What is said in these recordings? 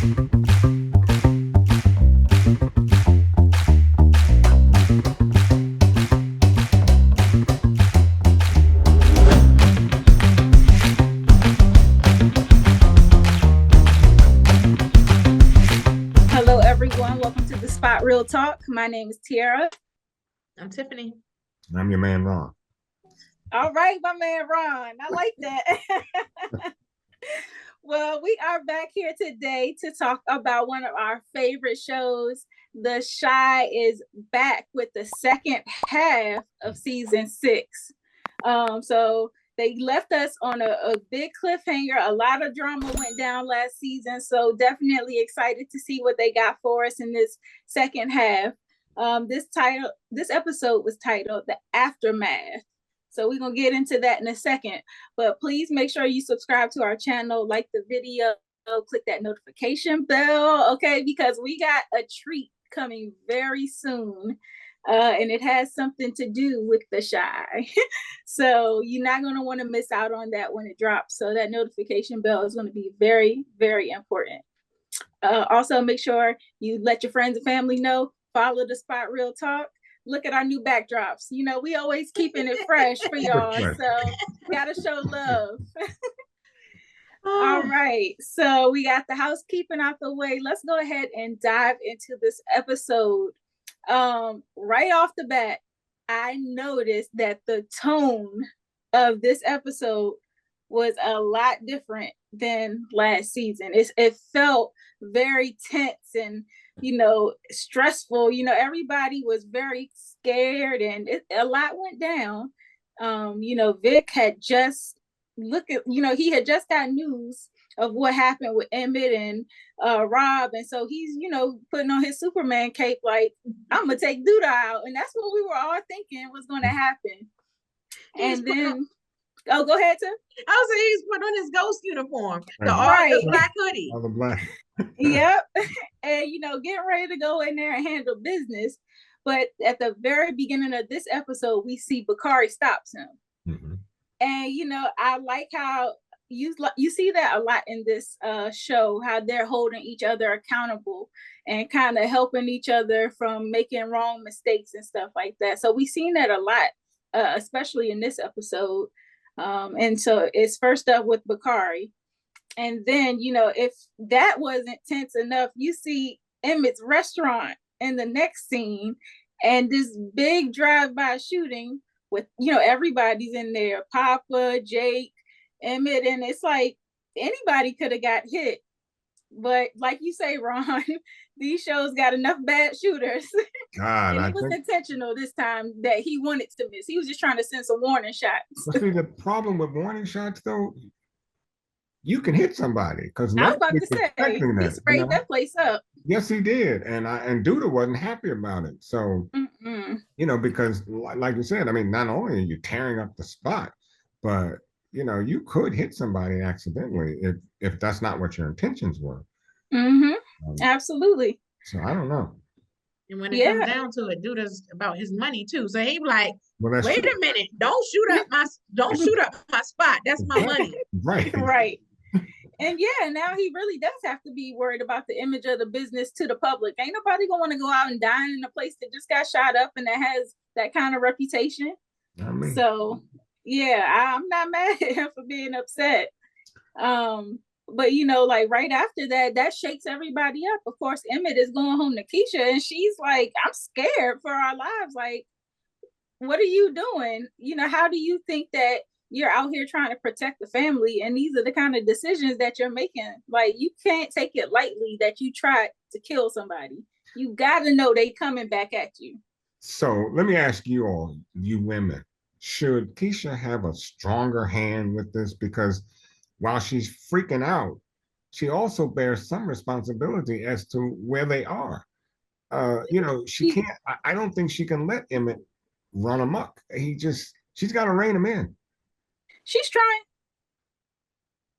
Real Talk. My name is Tiara. I'm Tiffany. I'm your man, Ron. All right, my man, Ron. I like that. Well, we are back here today to talk about one of our favorite shows. The Chi is back with the second half of season 6. So they left us on a big cliffhanger. A lot of drama went down last season. So definitely excited to see what they got for us in this second half. This episode was titled The Aftermath. So we're going to get into that in a second. But please make sure you subscribe to our channel, like the video, click that notification bell, okay? Because we got a treat coming very soon. And it has something to do with the Chi. So you're not going to want to miss out on that when it drops. So that notification bell is going to be very, very important. Also, make sure you let your friends and family know. Follow the Spot Real Talk. Look at our new backdrops. You know, we always keeping it fresh for y'all. So gotta show love. All right. So we got the housekeeping out the way. Let's go ahead and dive into this episode. Right off the bat, I noticed that the tone of this episode was a lot different than last season. It felt very tense and, you know, stressful. You know, everybody was very scared and a lot went down. You know, Vic had just he had just got news of what happened with Emmett and Rob. And so he's, you know, putting on his Superman cape like, I'm going to take Douda out. And that's what we were all thinking was going to happen. And then... Oh, go ahead, Tim. I was saying he's put on his ghost uniform, the black hoodie. All the black. Yep. And, you know, getting ready to go in there and handle business. But at the very beginning of this episode, we see Bari stops him. Mm-hmm. And, you know, I like how you see that a lot in this show, how they're holding each other accountable and kind of helping each other from making wrong mistakes and stuff like that. So we've seen that a lot, especially in this episode. And so it's first up with Bari. And then, you know, if that wasn't tense enough, you see Emmett's restaurant in the next scene and this big drive-by shooting with, you know, everybody's in there, Papa, Jake, Emmett, and it's like anybody could have got hit. But like you say, Ron, these shows got enough bad shooters. God, and it was intentional this time that he wanted to miss. He was just trying to send some warning shots. But see, the problem with warning shots, though, you can hit somebody because I was about to say he sprayed that place up. Yes, he did, and Douda wasn't happy about it. So you know, because like you said, I mean, not only are you tearing up the spot, but you know, you could hit somebody accidentally if that's not what your intentions were. Absolutely. So I don't know. And when it comes down to it, Douda's about his money too. So he like, wait a minute, don't shoot up my spot. That's my money. Right. Right. And now he really does have to be worried about the image of the business to the public. Ain't nobody gonna want to go out and dine in a place that just got shot up and that has that kind of reputation. So I'm not mad at him for being upset. But you know, like right after that shakes everybody up. Of course, Emmett is going home to Kiesha and she's like, I'm scared for our lives. Like, what are you doing? You know, how do you think that you're out here trying to protect the family? And these are the kind of decisions that you're making. Like, you can't take it lightly that you tried to kill somebody. You got to know they coming back at you. So let me ask you all, you women, should Kiesha have a stronger hand with this? Because while she's freaking out, she also bears some responsibility as to where they are. You know, she can't, I don't think she can let Emmett run amok. She's got to rein him in. She's trying.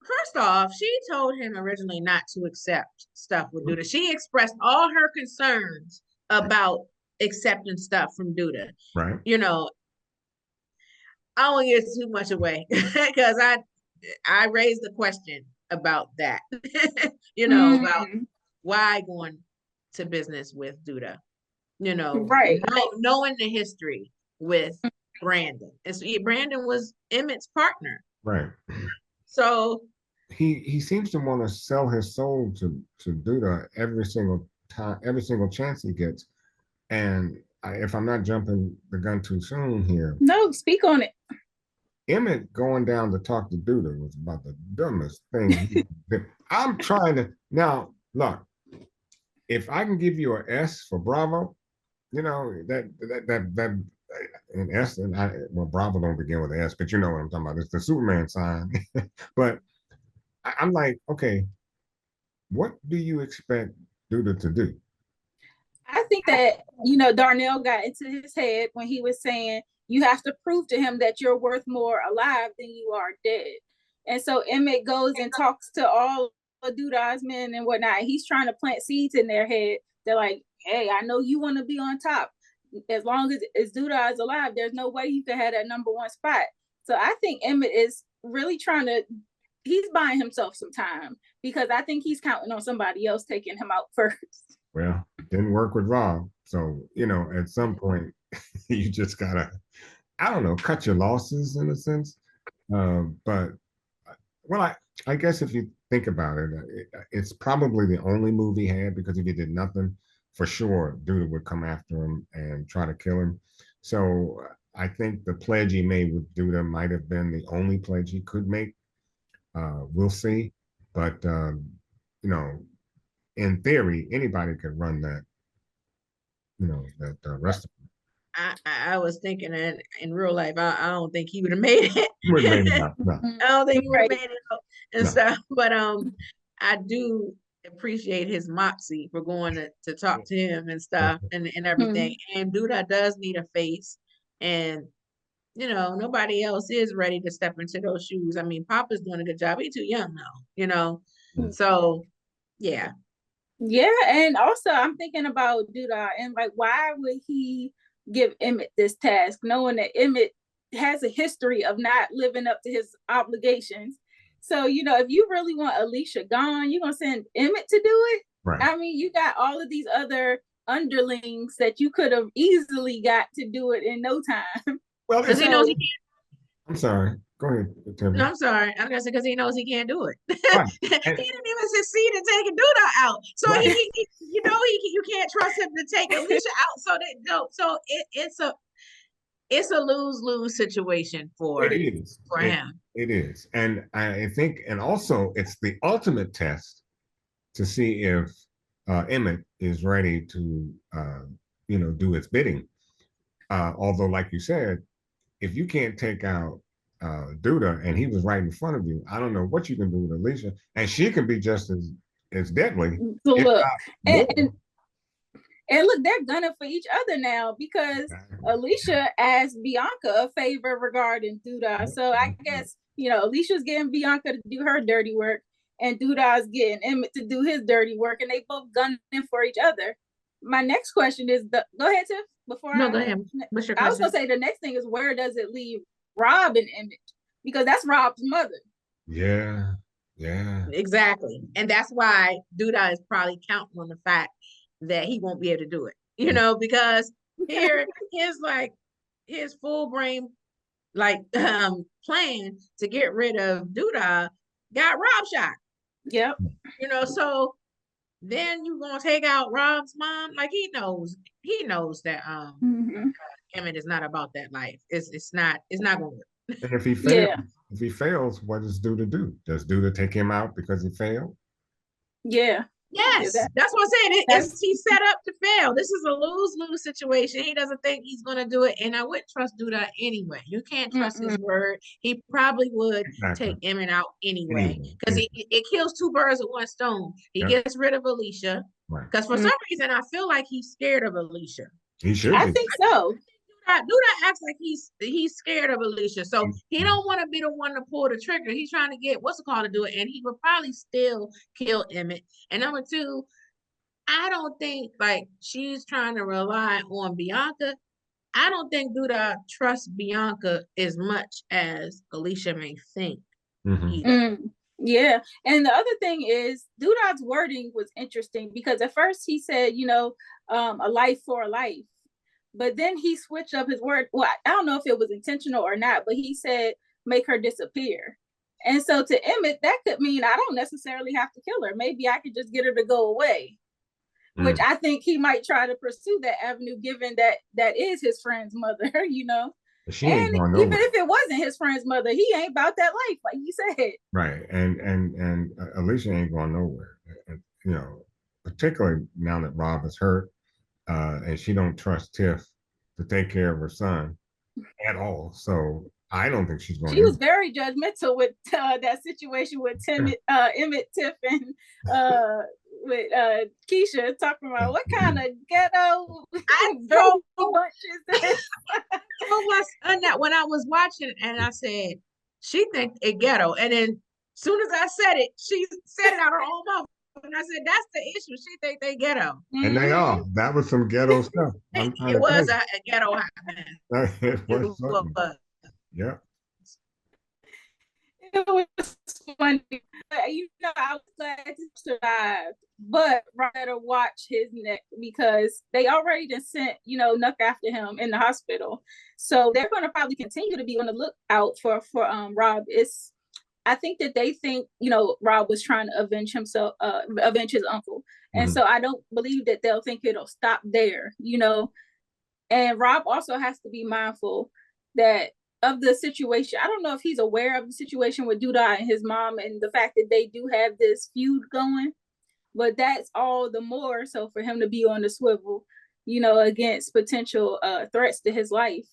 First off, she told him originally not to accept stuff with Douda. She expressed all her concerns about accepting stuff from Douda. Right. You know, I don't get too much away because I raised the question about that. You know, about why going to business with Douda? You know, Right. knowing the history with Brandon. Brandon was Emmett's partner. Right. So he seems to want to sell his soul to Douda every single time, every single chance he gets. And if I'm not jumping the gun too soon here, no, speak on it. Emmett going down to talk to Douda was about the dumbest thing. I'm trying to now look. If I can give you an S for Bravo, you know that an S, and well, Bravo don't begin with an S, but you know what I'm talking about. It's the Superman sign. But I'm like, okay, what do you expect Douda to do? I think that, Darnell got into his head when he was saying you have to prove to him that you're worth more alive than you are dead. And so Emmett goes and talks to all of Douda's men and whatnot. He's trying to plant seeds in their head. They're like, hey, I know you want to be on top. As long as Douda is alive, there's no way you can have that number one spot. So I think Emmett is really he's buying himself some time because I think he's counting on somebody else taking him out first. Well, it didn't work with Rob. So, at some point, you just gotta, I don't know, cut your losses in a sense. But, well, I guess if you think about it, it's probably the only move he had, because if he did nothing, for sure, Douda would come after him and try to kill him. So I think the pledge he made with Douda might have been the only pledge he could make. We'll see. But, in theory, anybody could run that, that restaurant. I was thinking that in real life, I don't think he would have made it. Would have made it out, no. I don't think he would have made it out and stuff. But I do appreciate his moxie for going to talk to him and stuff and everything. And Douda does need a face, and nobody else is ready to step into those shoes. I mean, Papa's doing a good job. He's too young now, so yeah. Yeah, and also I'm thinking about Douda and like, why would he give Emmett this task, knowing that Emmett has a history of not living up to his obligations? So, if you really want Alicia gone, you're gonna send Emmett to do it. Right. I mean, you got all of these other underlings that you could have easily got to do it in no time. Well, because he knows he can't. I'm sorry. Go ahead, Tim. No, I'm sorry. I'm gonna say because he knows he can't do it. Right. He didn't even succeed in taking Douda out. So right. You can't trust him to take Alicia out. So it's a lose-lose situation for him. It is. And I think, and also it's the ultimate test to see if Emmett is ready to do its bidding. Although, like you said, if you can't take out Douda and he was right in front of you, I don't know what you can do with Alicia, and she can be just as deadly. So look, and look, they're gunning for each other now because Alicia asked Bianca a favor regarding Douda. So I guess Alicia's getting Bianca to do her dirty work, and Douda's getting Emmett to do his dirty work, and they both gunning for each other. My next question is go ahead, Tiff. Go ahead. What's your question? I was gonna say the next thing is, where does it leave Rob and Emmett? Because that's Rob's mother. Yeah. Exactly. And that's why Douda is probably counting on the fact that he won't be able to do it. Because here his full brain plan to get rid of Douda got Rob shot. Yep. So then you gonna take out Rob's mom? Like he knows that Emmett is not about that life. It's not gonna work. And if he fails, what does Douda do? Does Douda take him out because he failed? Yeah. Yes, that's what I'm saying. He's set up to fail. This is a lose-lose situation. He doesn't think he's going to do it, and I wouldn't trust Douda anyway. You can't trust his word. He probably would take Emmett out anyway, because it kills two birds with one stone. He gets rid of Alicia, because for some reason I feel like he's scared of Alicia. He should. I think so. Douda acts like he's scared of Alicia, so he don't want to be the one to pull the trigger. He's trying to get what's it called to do it, and he would probably still kill Emmett. And number two, I don't think she's trying to rely on Bianca. I don't think Douda trusts Bianca as much as Alicia may think. Yeah. And the other thing is Douda's wording was interesting because at first he said, a life for a life. But then he switched up his word. Well, I don't know if it was intentional or not, but he said, make her disappear. And so to Emmett, that could mean I don't necessarily have to kill her. Maybe I could just get her to go away, which I think he might try to pursue that avenue, given that that is his friend's mother, But she ain't And going even nowhere. if it wasn't his friend's mother, he ain't about that life, like you said. Right. And Alicia ain't going nowhere. You know, particularly now that Rob is hurt, and she don't trust Tiff to take care of her son at all. So I don't think she's going She was anywhere. very judgmental with that situation with Emmett, Tiff, and with Kiesha, talking about what kind of ghetto know. bunch is this? When I was watching, and I said, she think it ghetto, and then soon as I said it, she said it out her own mouth. And I said, that's the issue. She think they ghetto. And they are. That was some ghetto stuff. It was a ghetto happening. It was something. Yeah. It was funny. I was glad to survive, but I better watch his neck because they already just sent, Nook after him in the hospital. So they're going to probably continue to be on the lookout for Rob. I think that they think, Rob was trying to avenge himself, avenge his uncle. And so I don't believe that they'll think it'll stop there, And Rob also has to be mindful that of the situation. I don't know if he's aware of the situation with Douda and his mom and the fact that they do have this feud going, but that's all the more so for him to be on the swivel, against potential threats to his life.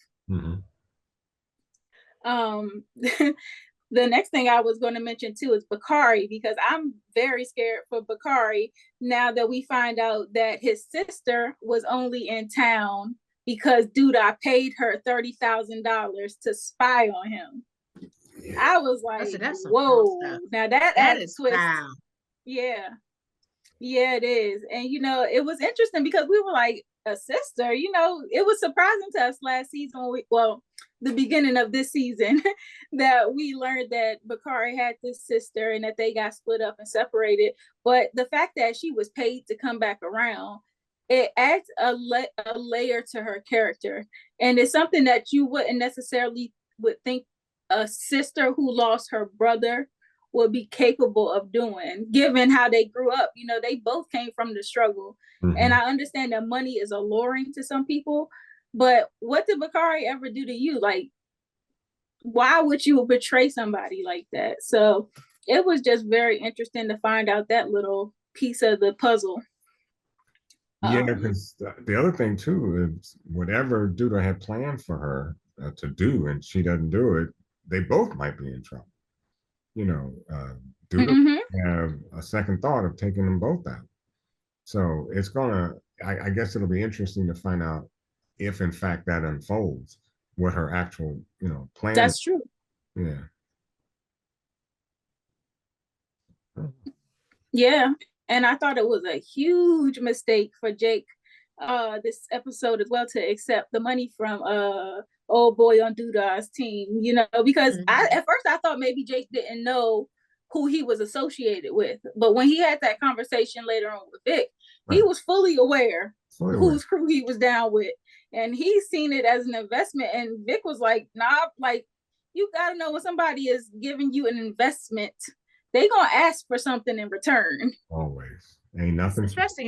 The next thing I was going to mention too is Bari, because I'm very scared for Bari now that we find out that his sister was only in town because Douda paid her $30,000 to spy on him. Yeah. I was like, whoa, now that is twist. Wow. Yeah, it is. And, it was interesting because we were like, a sister, it was surprising to us last season the beginning of this season that we learned that Bari had this sister and that they got split up and separated. But the fact that she was paid to come back around, it adds a layer to her character. And it's something that you wouldn't necessarily would think a sister who lost her brother would be capable of doing, given how they grew up. They both came from the struggle. And I understand that money is alluring to some people, but what did Bari ever do to you? Like, why would you betray somebody like that? So it was just very interesting to find out that little piece of the puzzle. Yeah, because the other thing too is whatever Douda had planned for her to do, and she doesn't do it, they both might be in trouble. Douda have a second thought of taking them both out. So it's I guess it'll be interesting to find out if in fact that unfolds, what her actual, plan. That's true. Yeah. Yeah. And I thought it was a huge mistake for Jake this episode as well to accept the money from old boy on Douda's team, because at first I thought maybe Jake didn't know who he was associated with. But when he had that conversation later on with Vic, he was fully aware whose crew he was down with. And he's seen it as an investment. And Vic was like, nah, like, you got to know when somebody is giving you an investment, they going to ask for something in return. Always. Ain't nothing. Especially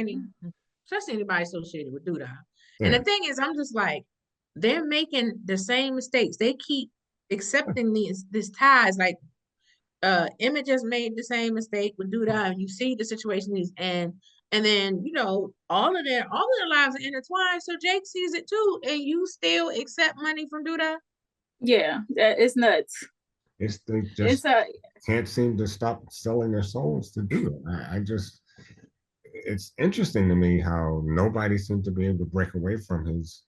anybody associated with Douda. Yeah. And the thing is, I'm just like, they're making the same mistakes. They keep accepting these ties. Like, Emmett just made the same mistake with Douda, and you see the situation he's in, and then all of their lives are intertwined. So Jake sees it too, and you still accept money from Douda. Yeah, it's nuts. They just can't seem to stop selling their souls to do it. It's interesting to me how nobody seemed to be able to break away from his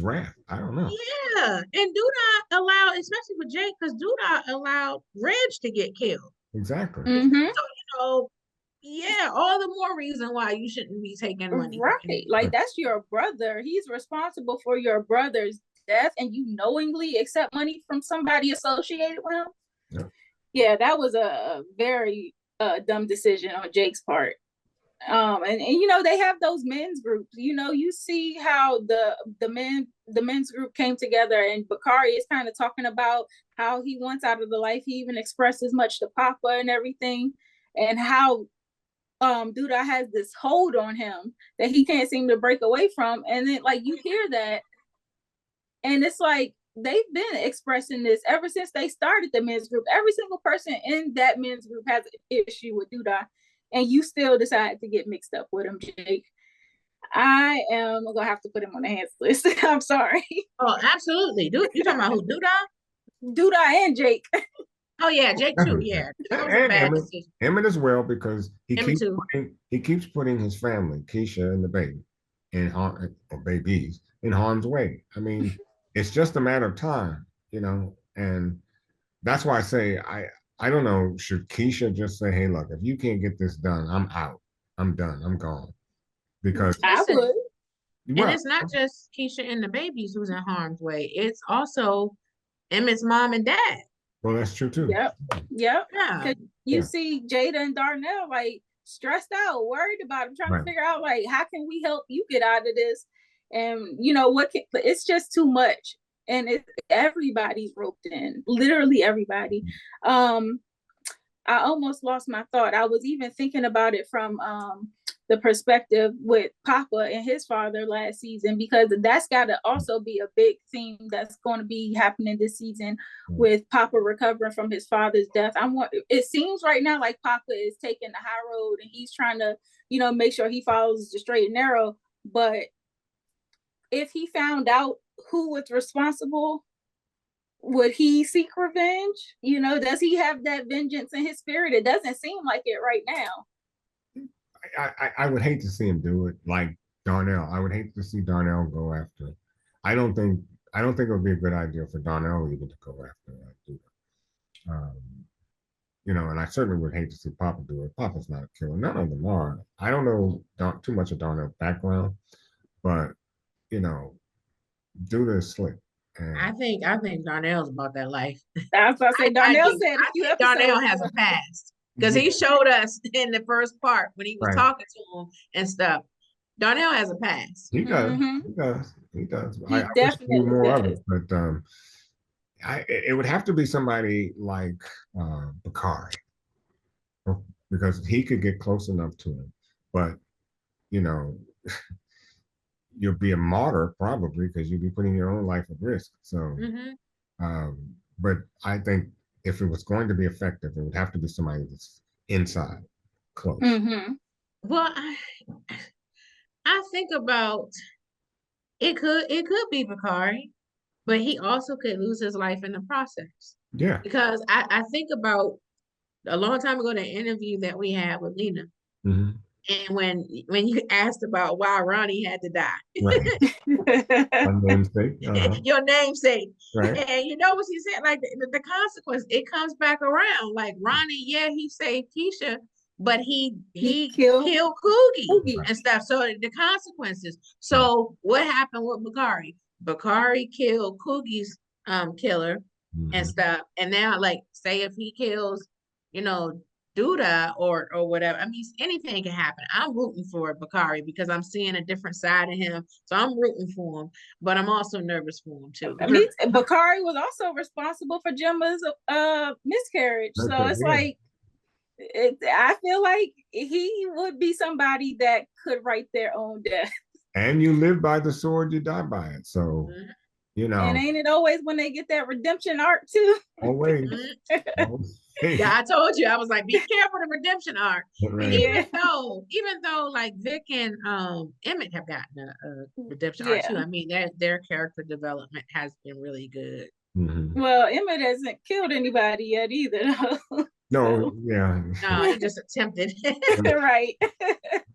wrath. I don't know. Yeah, and Douda allowed, especially with Jake, because Douda allowed Reg to get killed. Exactly. So, yeah, all the more reason why you shouldn't be taking money. Right. Like, that's your brother. He's responsible for your brother's death, and you knowingly accept money from somebody associated with him. Yeah, that was a very dumb decision on Jake's part. And you know, they have those men's groups. You know, you see how the men's group came together, and Bakari is kind of talking about how he wants out of the life. He even expressed as much to Papa and everything, and how Douda has this hold on him that he can't seem to break away from. And then like you hear that, and it's like they've been expressing this ever since they started the men's group. Every single person in that men's group has an issue with Douda, and you still decide to get mixed up with him, Jake. I am gonna have to put him on the hands list. I'm sorry. Oh, absolutely. You talking about who? Douda and Jake. Oh yeah, Jake too. Yeah, that was a bad decision. Emmett as well, because he Emmett keeps putting his family, Kiesha and the baby, or babies, in harm's way. I mean, it's just a matter of time, you know, and that's why I say I don't know, should Kiesha just say, hey, look, if you can't get this done, I'm out. I'm done. I'm gone. Because I would. And it's not just Kiesha and the babies who's in harm's way. It's also Emmett's mom and dad. Well, that's true too. Yep. Yeah. You see Jada and Darnell like stressed out, worried about him, trying to figure out like how can we help you get out of this, and you know it's just too much, and everybody's roped in, literally everybody. I almost lost my thought. I was even thinking about it from the perspective with Papa and his father last season, because that's got to also be a big theme that's going to be happening this season with Papa recovering from his father's death. It seems right now like Papa is taking the high road and he's trying to, you know, make sure he follows the straight and narrow. But if he found out who was responsible, would he seek revenge? You know, does he have that vengeance in his spirit? It doesn't seem like it right now. I would hate to see him do it like Darnell. I would hate to see Darnell go after it. I don't think it would be a good idea for Darnell even to go after Douda. You know, and I certainly would hate to see Papa do it. Papa's not a killer. None of them are. I don't know too much of Darnell's background, but you know, Douda is slick. And I think Darnell's about that life. I was about to say Darnell said I think Darnell has a past. Because he showed us in the first part when he was talking to him and stuff. Darnell has a past. He does. He does. I wish he knew more of it, but it would have to be somebody like Bakari, because he could get close enough to him. But you know, you'll be a martyr probably because you'll be putting your own life at risk. So, but I think if it was going to be effective, it would have to be somebody that's inside, close. Well, I think about it could be Bakari, but he also could lose his life in the process. Yeah. Because I think about a long time ago, the interview that we had with Lena. And when you asked about why Ronnie had to die, My namesake. Your namesake, right? And you know what she said? Like the consequence, it comes back around. Like Ronnie, yeah, he saved Kiesha, but he killed Coogie and stuff. So the consequences. So what happened with Bakari? Bakari killed Coogie's killer and stuff. And now, like, say if he kills, you know, Douda or whatever. I mean, anything can happen. I'm rooting for Bakari because I'm seeing a different side of him. So I'm rooting for him, but I'm also nervous for him too. I mean, Bakari was also responsible for Gemma's miscarriage. So it's like, I feel like he would be somebody that could write their own death. And you live by the sword, you die by it. So, you know. And ain't it always when they get that redemption arc too? Always. Yeah, I told you. I was like, be careful the redemption arc. Even though like Vic and Emmett have gotten a redemption arc too. I mean, their character development has been really good. Well, Emmett hasn't killed anybody yet either. No, yeah. No, he just attempted. Right.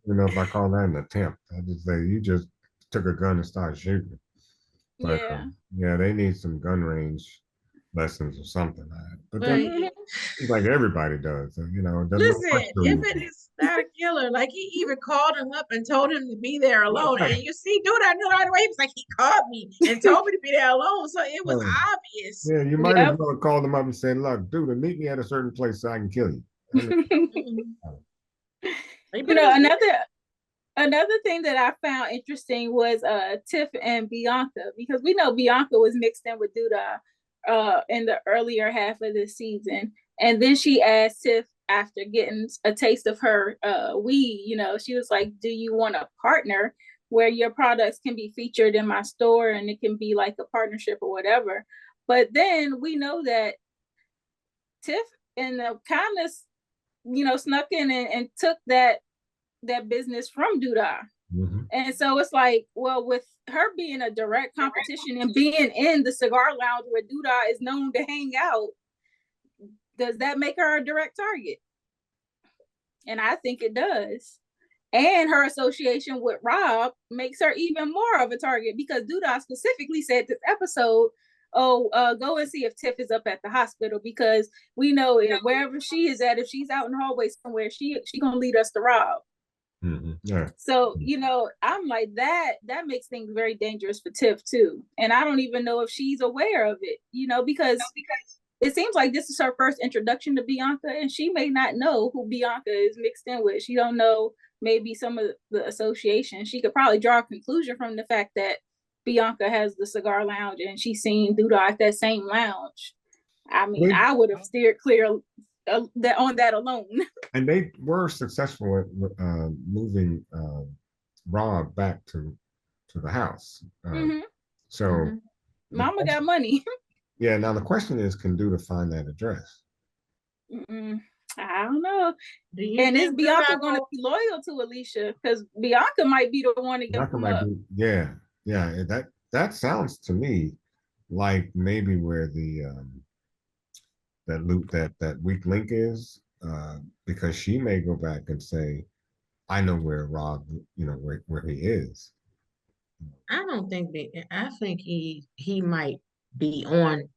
You know, if I call that an attempt, I just say you just took a gun and started shooting. But, yeah, they need some gun range lessons or something. But then, like everybody does, you know. Listen, not a killer. Like he even called him up and told him to be there alone. And you see, dude, I knew right away. He was like, he called me and told me to be there alone. So it was obvious. Yeah, you might as well have called him up and said, look, dude, meet me at a certain place so I can kill you. You know, another thing that I found interesting was Tiff and Bianca, because we know Bianca was mixed in with Douda in the earlier half of the season. And then she asked Tiff, after getting a taste of her weed, you know, she was like, do you want a partner where your products can be featured in my store and it can be like a partnership or whatever? But then we know that Tiff and kind of, you know, snuck in and took that business from Douda. And so it's like, well, with her being a direct competition and being in the cigar lounge where Douda is known to hang out, does that make her a direct target? And I think it does. And her association with Rob makes her even more of a target, because Douda specifically said this episode, go and see if Tiff is up at the hospital, because we know wherever she is at, if she's out in the hallway somewhere, she gonna lead us to Rob. Yeah. So, you know, I'm like, that makes things very dangerous for Tiff too. And I don't even know if she's aware of it, you know, because it seems like this is her first introduction to Bianca, and she may not know who Bianca is mixed in with. She don't know maybe some of the association. She could probably draw a conclusion from the fact that Bianca has the cigar lounge and she's seen Douda at that same lounge. I mean, I would have steered clear on that alone. And they were successful at moving Rob back to the house. So Mama got money. Yeah, now the question is, can Douda find that address? I don't know. And is Bianca going to be loyal to Alicia? Because Bianca might be the one to give him up. Yeah. That sounds to me like maybe where the that weak link is, because she may go back and say, I know where Rob, you know, where he is. I don't think that. I think he might be on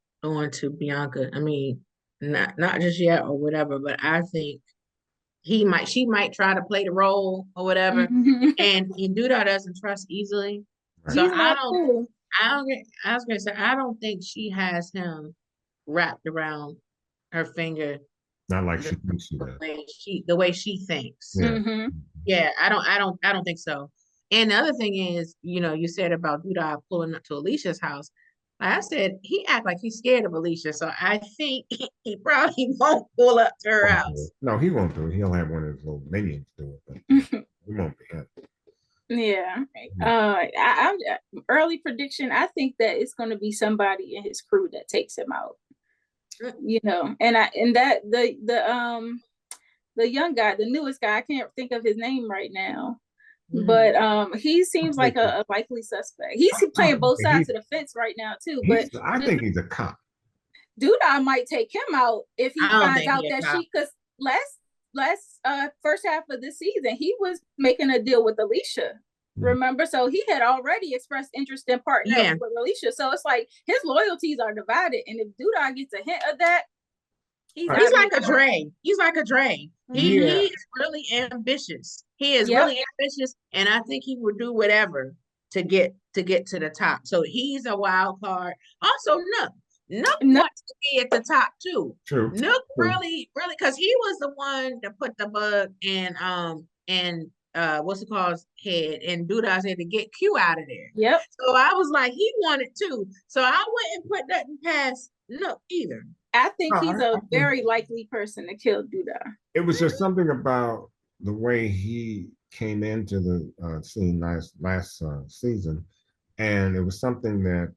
to Bianca. I mean, not just yet or whatever, but I think she might try to play the role or whatever. And Douda doesn't trust easily. Right. So I was gonna say, I don't think she has him wrapped around her finger. Not like she thinks she does. The way she thinks. Yeah. I don't think so. And the other thing is, you know, you said about Douda pulling up to Alicia's house. Like I said, he act like he's scared of Alicia, so I think he probably won't pull up to her house. No, he won't do it. He'll have one of his little minions do it, but he won't be him. Yeah. I'm early prediction. I think that it's going to be somebody in his crew that takes him out. You know, and that the young guy, the newest guy, I can't think of his name right now. But he seems like a likely suspect. He's playing both sides of the fence right now too. But I think he's a cop. Douda might take him out if he finds out that because last first half of the season he was making a deal with Alicia. Remember, so he had already expressed interest in partnering with Alicia. So it's like his loyalties are divided, and if Douda gets a hint of that, he's like a Dre. He's like a Dre. He is really ambitious. He is really ambitious, and I think he would do whatever to get to the top. So he's a wild card. Also, Nook wants to be at the top too. True. Nook really, because he was the one that put the bug in what's it called head, and Douda's head to get Q out of there. Yep. So I was like, he wanted to. So I wouldn't put nothing past Nook either. I think he's a very likely person to kill Douda. It was just something about the way he came into the scene last season, and it was something that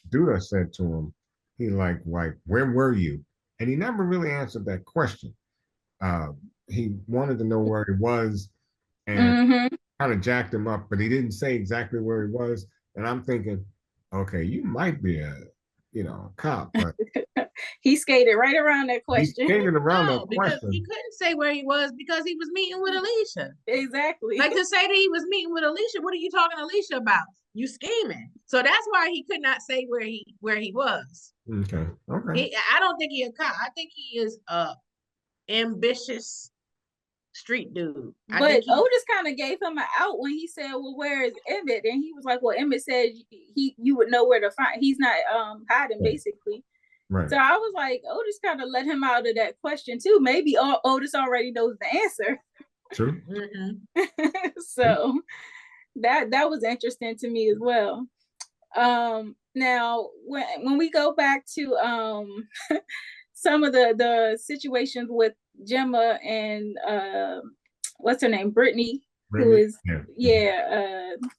Douda said to him. He like, where were you? And he never really answered that question. He wanted to know where he was, and kind of jacked him up, but he didn't say exactly where he was. And I'm thinking, okay, you might be a cop, but he skated right around that question. He skated around that question. He couldn't say where he was because he was meeting with Alicia. Exactly. Like to say that he was meeting with Alicia, what are you talking to Alicia about? You scheming. So that's why he could not say where he was. Okay. I don't think he's a cop. I think he is ambitious street dude. But Otis kind of gave him an out when he said, well, where is Emmett? And he was like, well, Emmett said you would know where to find. He's not hiding, basically. Right. So I was like, Otis kind of let him out of that question too. Maybe Otis already knows the answer. True. So that was interesting to me as well. Now when we go back to some of the situations with Gemma and what's her name, Brittany, who is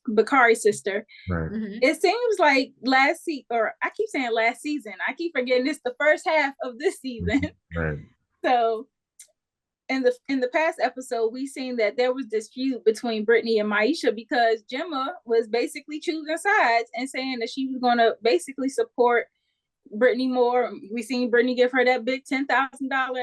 Bakari's sister. Right. It seems like last season, or I keep saying last season, I keep forgetting it's the first half of this season. Right. So in the past episode, we seen that there was this feud between Brittany and Maisha because Gemma was basically choosing sides and saying that she was going to basically support Brittany more. We seen Brittany give her that big $10,000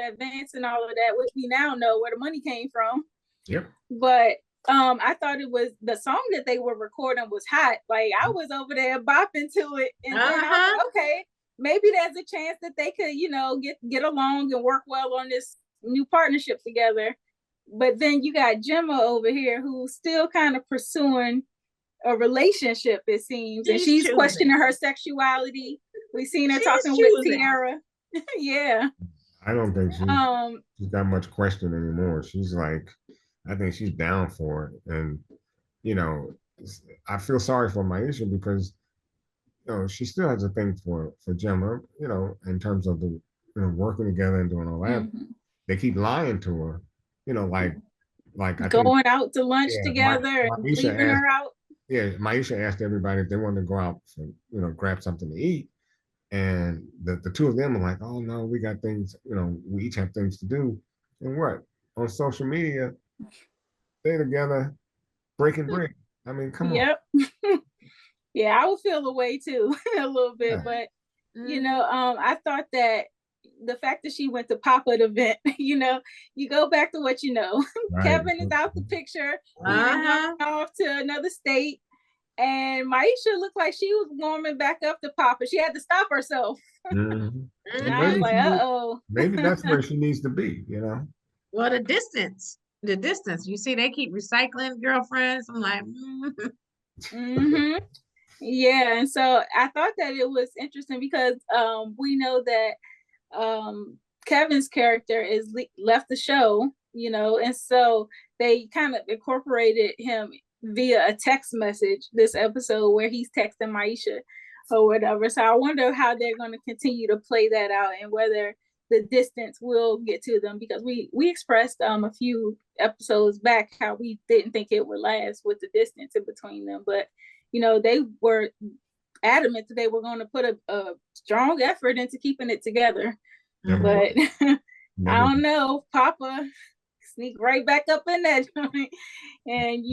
advance and all of that, which we now know where the money came from. Yep. But I thought it was the song that they were recording was hot. Like I was over there bopping to it, and then I was like, okay, maybe there's a chance that they could, get along and work well on this new partnership together. But then you got Gemma over here who's still kind of pursuing a relationship, it seems, and she's questioning her sexuality. We've seen her talking with Tiara. Yeah. I don't think she's got much question anymore. She's like, I think she's down for it. And, I feel sorry for Maisha because, she still has a thing for Gemma, in terms of the, working together and doing all that. Mm-hmm. They keep lying to her, like I going out to lunch together and leaving her out. Yeah, Maisha asked everybody if they wanted to go out for, grab something to eat. And the two of them are like, oh no, we got things, we each have things to do. And what? On social media, they together breaking bread. I mean, come on. Yep. Yeah, I would feel the way too, a little bit. Yeah. But, I thought that the fact that she went to Papa's event, you go back to what you know. Right. Kevin is out the picture. He went off to another state. And Maisha looked like she was warming back up to Papa. She had to stop herself. Mm-hmm. And I was like, uh-oh. Maybe that's where she needs to be, Well, the distance. You see, they keep recycling girlfriends. I'm like, mm-hmm. Yeah, and so I thought that it was interesting because we know that Kevin's character is left the show, and so they kind of incorporated him via a text message this episode where he's texting Maisha or whatever. So I wonder how they're going to continue to play that out and whether the distance will get to them, because we expressed a few episodes back how we didn't think it would last with the distance in between them, but they were adamant that they were going to put a strong effort into keeping it together. But I don't know, Papa sneak right back up in that joint, and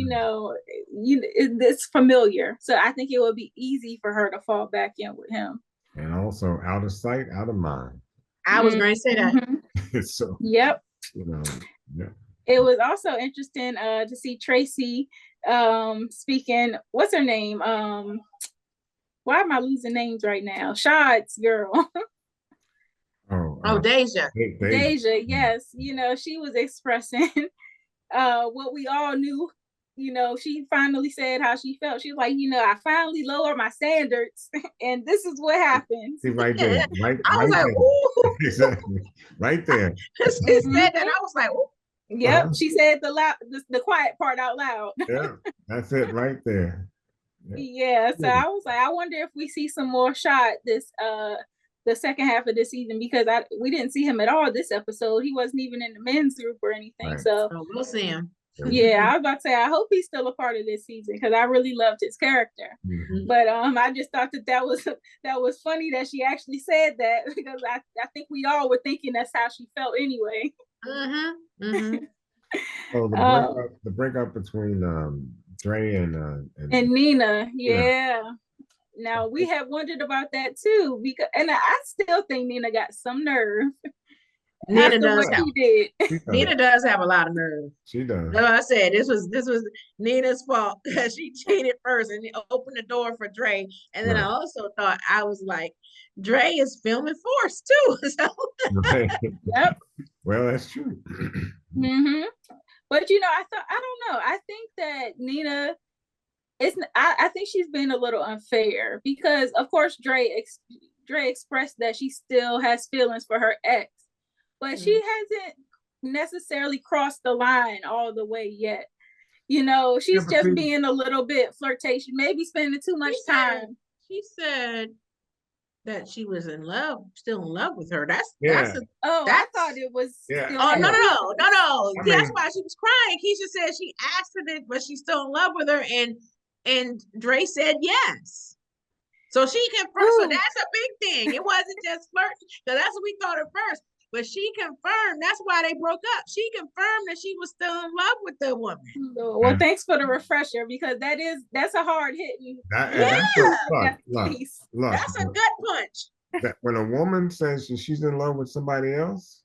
it's familiar, so I think it would be easy for her to fall back in with him. And also, out of sight, out of mind. I was going to say that. So yep. Yeah. It was also interesting to see Tracy speaking. What's her name? Why am I losing names right now? Shad's girl. Deja. Deja, yes. She was expressing what we all knew. She finally said how she felt. She was like, I finally lowered my standards, and this is what happens. See, right there. I was like, ooh. Exactly. Right there. She said that, I was like, ooh. Yep, she said the quiet part out loud. Yeah, that's it right there. Yeah, so I was like, I wonder if we see some more Shad this the second half of the season, because we didn't see him at all this episode. He wasn't even in the men's group or anything. Right. So we'll see him. Yeah, I was about to say, I hope he's still a part of this season because I really loved his character. Mm-hmm. But I just thought that was funny that she actually said that, because I think we all were thinking that's how she felt anyway. Mm-hmm. Mm-hmm. So the breakup between Dre and Nina, yeah. Now we have wondered about that too, because I still think Nina got some nerve. Nina after does what have he did. Nina does have a lot of nerve. She does. No, I said this was Nina's fault because she cheated first and opened the door for Dre. And then I also thought I was like, Dre is filming Force too. So Right. Yep. Well, that's true. Mm-hmm. But you know, I don't know. I think that Nina I think she's been a little unfair because of course Dre expressed that she still has feelings for her ex, but she hasn't necessarily crossed the line all the way yet. You know, she's just being a little bit flirtatious, maybe spending too much time. She said that she was still in love with her. I thought it was. Yeah. No. See, that's why she was crying. Keisha said she asked her that, but she's still in love with her, and Dre said yes. So she confirmed. So that's a big thing. It wasn't just flirting, because that's what we thought at first. But she confirmed. That's why they broke up. She confirmed that she was still in love with the woman. Well, thanks for the refresher, because that's a hard hitting. That's a gut punch. That when a woman says she's in love with somebody else,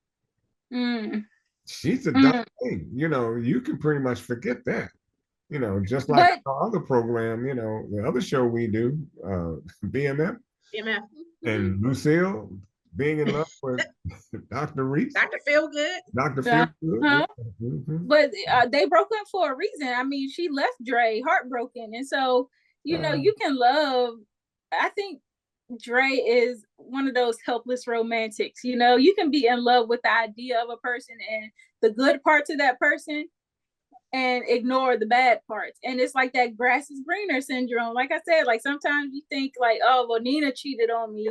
she's a dumb thing. You know, you can pretty much forget that. You know, just like our other program, you know, the other show we do, BMF, and Lucille being in love with Dr. Reese. Dr. Feelgood. Dr. Feelgood. But they broke up for a reason. I mean, she left Dre heartbroken. And so, you know, you can love, I think Dre is one of those helpless romantics. You know, you can be in love with the idea of a person and the good parts of that person and ignore the bad parts. And it's like that grass is greener syndrome. Like I said, like sometimes you think like, oh, well, Nina cheated on me,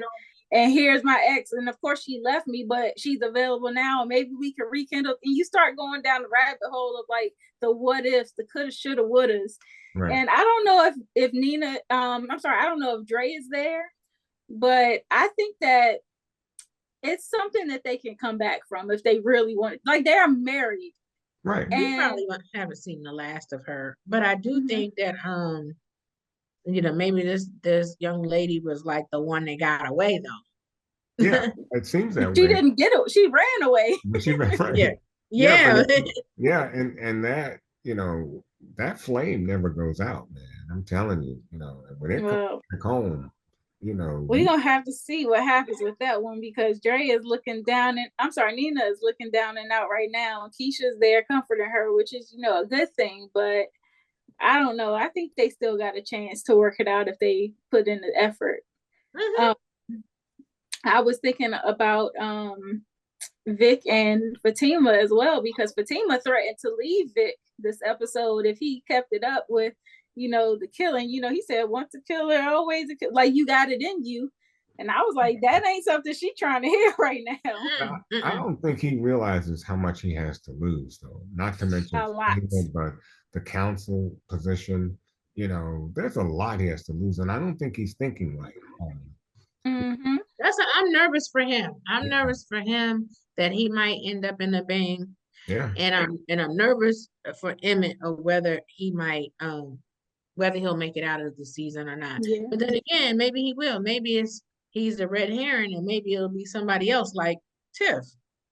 and here's my ex. And of course she left me, but she's available now. And maybe we can rekindle. And you start going down the rabbit hole of like the what ifs, the coulda, shoulda, wouldas. Right. And I don't know if Nina, I don't know if Dre is there, but I think that it's something that they can come back from if they really want it. Like, they are married. Right. We probably haven't seen the last of her, but I do think that you know, maybe this young lady was like the one that got away though. Yeah, it seems that she way. Didn't get it. She ran away. She ran right. Yeah, and that, you know, that flame never goes out, man. I'm telling you, you know, when it comes back home, you know, we're gonna have to see what happens with that one, because Dre is looking down and Nina is looking down and out right now, and Keisha's there comforting her, which is, you know, a good thing. But I don't know. I think they still got a chance to work it out if they put in the effort. I was thinking about Vic and Fatima as well, because Fatima threatened to leave Vic this episode if he kept it up with, you know, the killing. You know, he said, once a killer, always a killer. Like, you got it in you. And I was like, that ain't something she's trying to hear right now. I don't think he realizes how much he has to lose, though. Not to mention a lot. But the council position, you know, there's a lot he has to lose. And I don't think he's thinking like I'm nervous for him. I'm nervous for him that he might end up in the bang. Yeah. And I'm nervous for Emmett of whether he might whether he'll make it out of the season or not. Yeah. But then again, maybe he will. Maybe he's the red herring, and maybe it'll be somebody else like Tiff.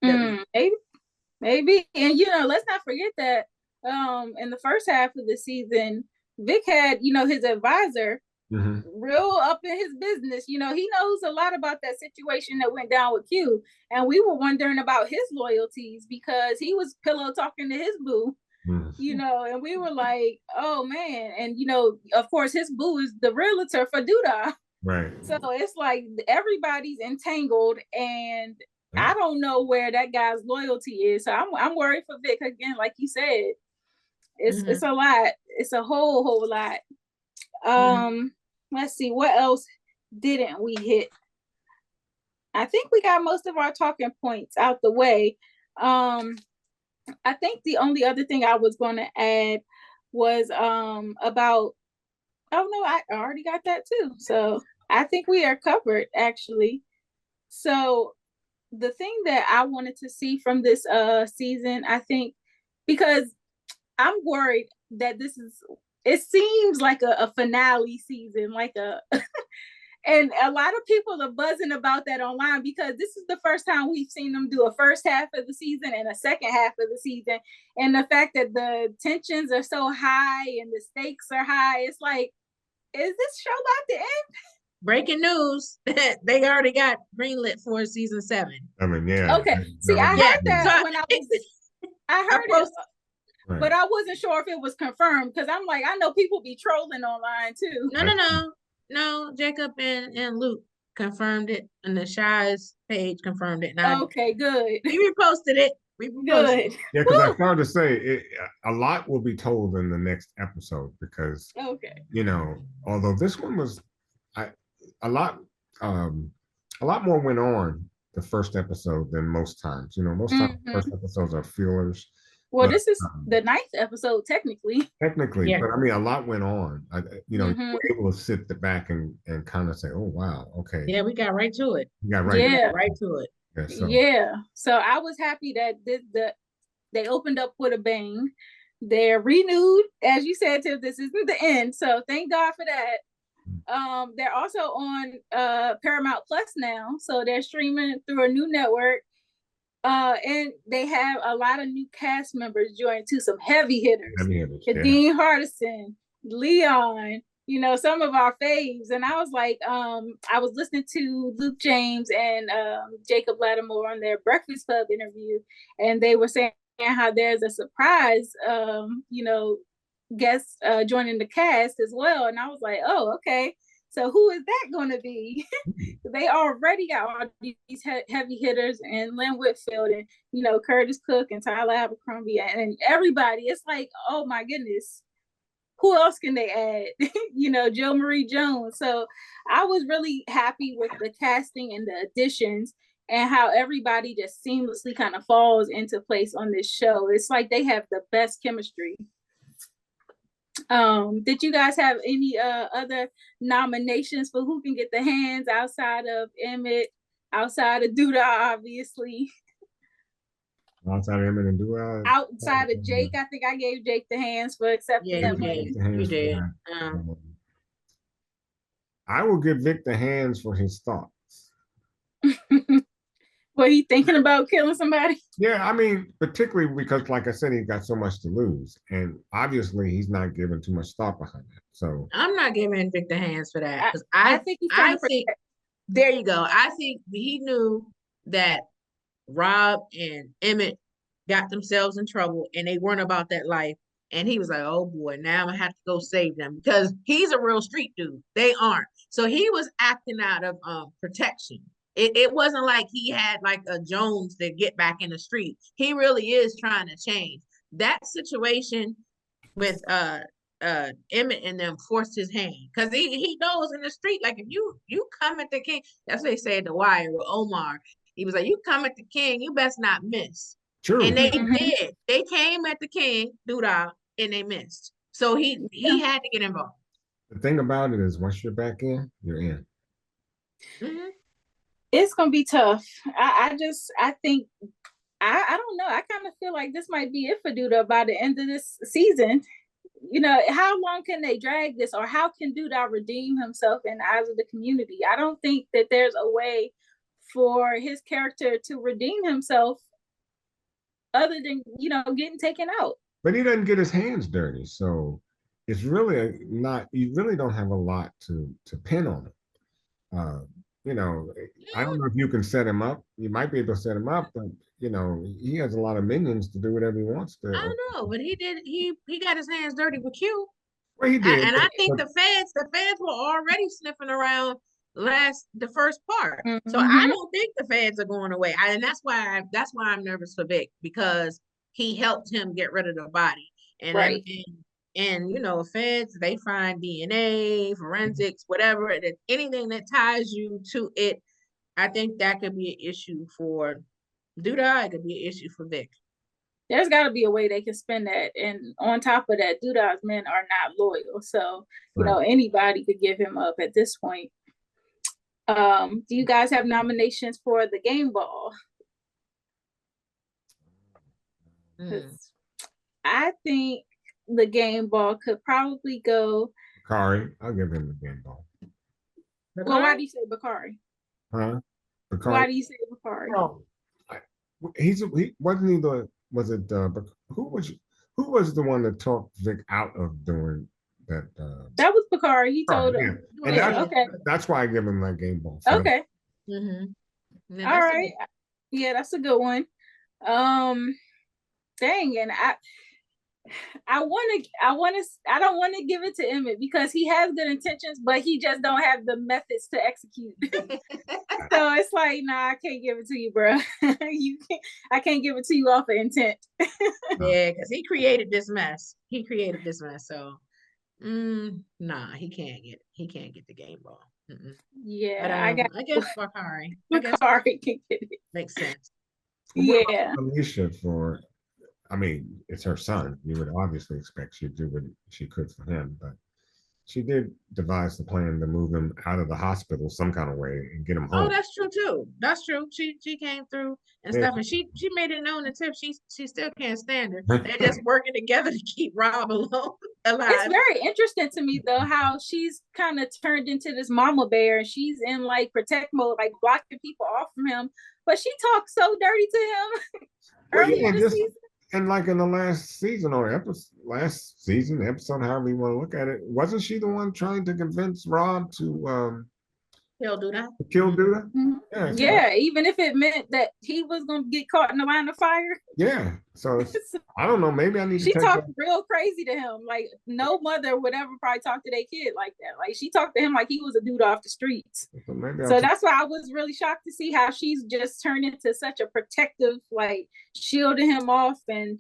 Maybe. And you know, let's not forget that in the first half of the season, Vic had, you know, his advisor real up in his business. You know, he knows a lot about that situation that went down with Q. And we were wondering about his loyalties because he was pillow talking to his boo. You know, and we were like, oh man. And you know, of course, his boo is the realtor for Douda. Right. So it's like everybody's entangled, and I don't know where that guy's loyalty is. So I'm worried for Vic again, like you said. It's a lot. It's a whole lot. Let's see, what else didn't we hit? I think we got most of our talking points out the way. I think the only other thing I was going to add was about, oh no, I already got that too. So I think we are covered, actually. So the thing that I wanted to see from this season, I think, because I'm worried that it seems like a finale season, like And a lot of people are buzzing about that online because this is the first time we've seen them do a first half of the season and a second half of the season. And the fact that the tensions are so high and the stakes are high, it's like, is this show about to end? Breaking news, they already got greenlit for season 7. I mean, yeah. Okay. See, I heard that when I heard it, right. But I wasn't sure if it was confirmed because I'm like, I know people be trolling online too. No. Jacob and Luke confirmed it, and the Shy's page confirmed it. Okay, good. We reposted it. Good. Yeah, because I started to say a lot will be told in the next episode because although this one was a lot more went on the first episode than most times. Most times first episodes are fillers. Well, this is the 9th episode, technically. Yeah. But I mean, a lot went on. You were able to sit back and kind of say, "Oh, wow, okay." Yeah, we got right to it. We got right to it. Yeah. So I was happy that they opened up with a bang. They're renewed, as you said, Tiff. This isn't the end, so thank God for that. They're also on Paramount Plus now, so they're streaming through a new network. And they have a lot of new cast members joined too, some heavy hitters. Dean Hardison, Leon, some of our faves. And I was like, I was listening to Luke James and Jacob Lattimore on their Breakfast Club interview, and they were saying how there's a surprise, guest joining the cast as well. And I was like, oh, okay. So who is that going to be? They already got all these heavy hitters and Lynn Whitfield and, Curtis Cook and Tyler Abercrombie and everybody. It's like, oh my goodness, who else can they add? Jill Marie Jones. So I was really happy with the casting and the additions and how everybody just seamlessly kind of falls into place on this show. It's like they have the best chemistry. Did you guys have any other nominations for who can get the hands outside of Emmett, outside of Douda, obviously? Outside of Emmett and Douda? Outside of Jake, I think I gave Jake the hands for accepting them. You did. I will give Vic the hands for his thoughts. Were he thinking about killing somebody? Yeah, I mean, particularly because, like I said, he's got so much to lose, and obviously he's not giving too much thought behind it. So I'm not giving Vic the hands for that because I think he's trying to protect. There you go. I think he knew that Rob and Emmett got themselves in trouble, and they weren't about that life. And he was like, "Oh boy, now I'm gonna have to go save them," because he's a real street dude. They aren't. So he was acting out of protection. It wasn't like he had like a Jones to get back in the street. He really is trying to change. That situation with Emmett and them forced his hand because he knows in the street, like if you come at the king, that's what they say at The Wire with Omar. He was like, you come at the king, you best not miss. True. And they did. They came at the king, Douda, and they missed. So he had to get involved. The thing about it is once you're back in, you're in. It's gonna be tough. I think I don't know. I kind of feel like this might be it for Douda by the end of this season. How long can they drag this, or how can Douda redeem himself in the eyes of the community? I don't think that there's a way for his character to redeem himself other than getting taken out. But he doesn't get his hands dirty, so it's really not. You really don't have a lot to pin on it. I don't know if you can set him up. You might be able to set him up, but he has a lot of minions to do whatever he wants to. I don't know, but he did. He got his hands dirty with Q. Well, he did, and I think the fans were already sniffing around the first part. So I don't think the fans are going away. And that's why I'm nervous for Vic, because he helped him get rid of the body. And right. And feds, they find DNA, forensics, whatever, anything that ties you to it. I think that could be an issue for Douda. It could be an issue for Vic. There's got to be a way they can spin that. And on top of that, Douda's men are not loyal. So, anybody could give him up at this point. Do you guys have nominations for the game ball? I think the game ball could probably go. Kari, I'll give him the game ball. Well, why do you say Bakari? Huh? Why do you say Bakari? Well, he wasn't he the was it who was the one that talked Vic out of doing that? That was Bakari. He told him. And okay. That's why I give him that game ball. Okay. Mm-hmm. All right. Yeah, that's a good one. Dang, and I don't want to give it to Emmett because he has good intentions, but he just don't have the methods to execute. So it's like, nah, I can't give it to you, bro. I can't give it to you off of intent. Yeah, because he created this mess. So nah, he can't get the game ball. Mm-mm. Yeah, but, I guess Bakari. Bakari can get it. Makes sense. Yeah. Alicia it's her son. You would obviously expect she'd do what she could for him, but she did devise the plan to move him out of the hospital some kind of way and get him home. Oh, that's true too. That's true. She came through and stuff, and she made it known to Tiff she still can't stand her. They're just working together to keep Rob alive. It's very interesting to me though how she's kind of turned into this mama bear, and she's in like protect mode, like blocking people off from him. But she talks so dirty to him early in the season. And like in the last season or episode, however you want to look at it, wasn't she the one trying to convince Rob to kill Douda? Mm-hmm. Yeah, even if it meant that he was going to get caught in the line of fire. Yeah, so I don't know. Maybe I need to. She talked real crazy to him. Like no mother would ever probably talk to their kid like that. Like she talked to him like he was a dude off the streets. So that's why I was really shocked to see how she's just turned into such a protective, like shielding him off and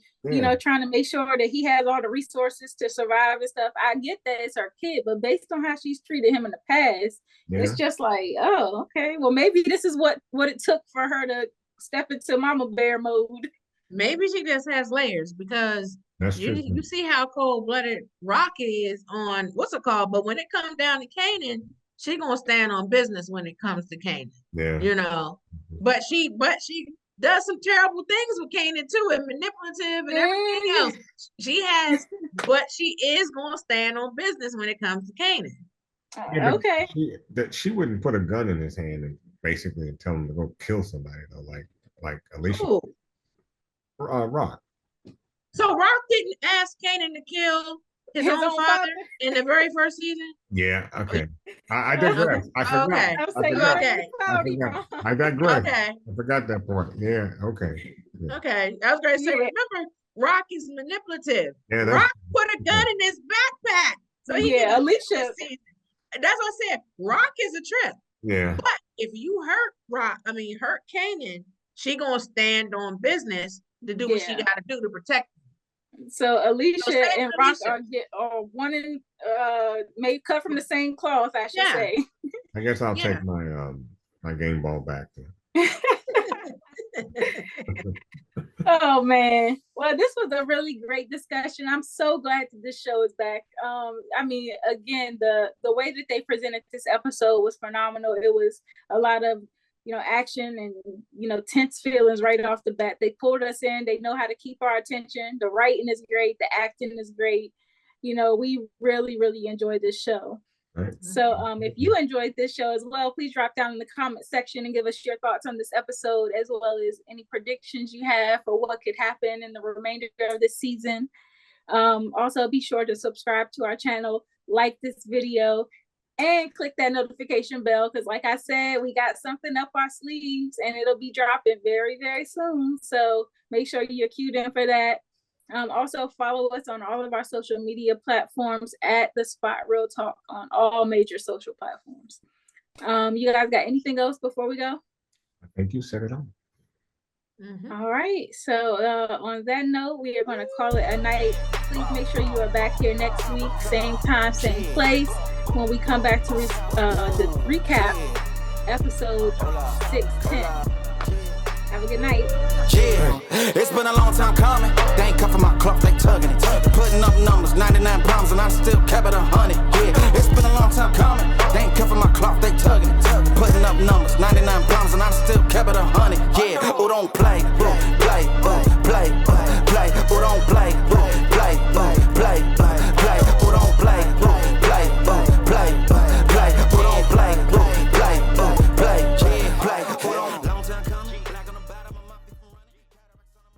trying to make sure that he has all the resources to survive and stuff. I get that it's her kid, but based on how she's treated him in the past, it's just like, oh, okay. Well, maybe this is what it took for her to step into mama bear mode. Maybe she just has layers because you see how cold-blooded Rocky is on what's it called, but when it comes down to Kanan, she gonna stand on business when it comes to Kanan. Yeah. But she does some terrible things with Kanan too, and manipulative and everything else. But she is gonna stand on business when it comes to Kanan. Okay. She wouldn't put a gun in his hand and basically tell him to go kill somebody though, like Alicia. Ooh. Rock. So Rock didn't ask Kanan to kill his own father in the very first season? Yeah, okay. I digress. I forgot. Okay. I digress. Okay. I forgot that part. Yeah, okay. Yeah. Okay. I was going to say, remember, Rock is manipulative. Yeah, Rock put a gun in his backpack. So Alicia. That's what I said. Rock is a trip. Yeah. But if you hurt Kanan, she gonna stand on business to do what she gotta do to protect him. So Alicia and Rock are one in made cut from the same cloth, I should say. I guess I'll take my game ball back then. Oh man. Well, this was a really great discussion. I'm so glad that this show is back. Again, the way that they presented this episode was phenomenal. It was a lot of action and tense feelings right off the bat. They pulled us in. They know how to keep our attention. The writing is great. The acting is great. We really, really enjoyed this show. Right. So if you enjoyed this show as well, please drop down in the comment section and give us your thoughts on this episode, as well as any predictions you have for what could happen in the remainder of this season. Also, be sure to subscribe to our channel, like this video, and click that notification bell, because like I said, we got something up our sleeves and it'll be dropping very, very soon. So make sure you're cued in for that. Also follow us on all of our social media platforms at The Spot Real Talk on all major social platforms. You guys got anything else before we go? I think you said it all. Mm-hmm. All right. So on that note, we are going to call it a night. Please make sure you are back here next week, same time, same place, when we come back to the recap episode 610. Have a good night. Yeah, it's been a long time coming. They ain't come for my clock, they tugging it. Putting up numbers, 99 problems, and I still kept it 100. Yeah, it's been a long time coming. They ain't come for my clock, they tugging it. Putting up numbers, 99 problems, and I still kept it 100. Yeah, who don't play?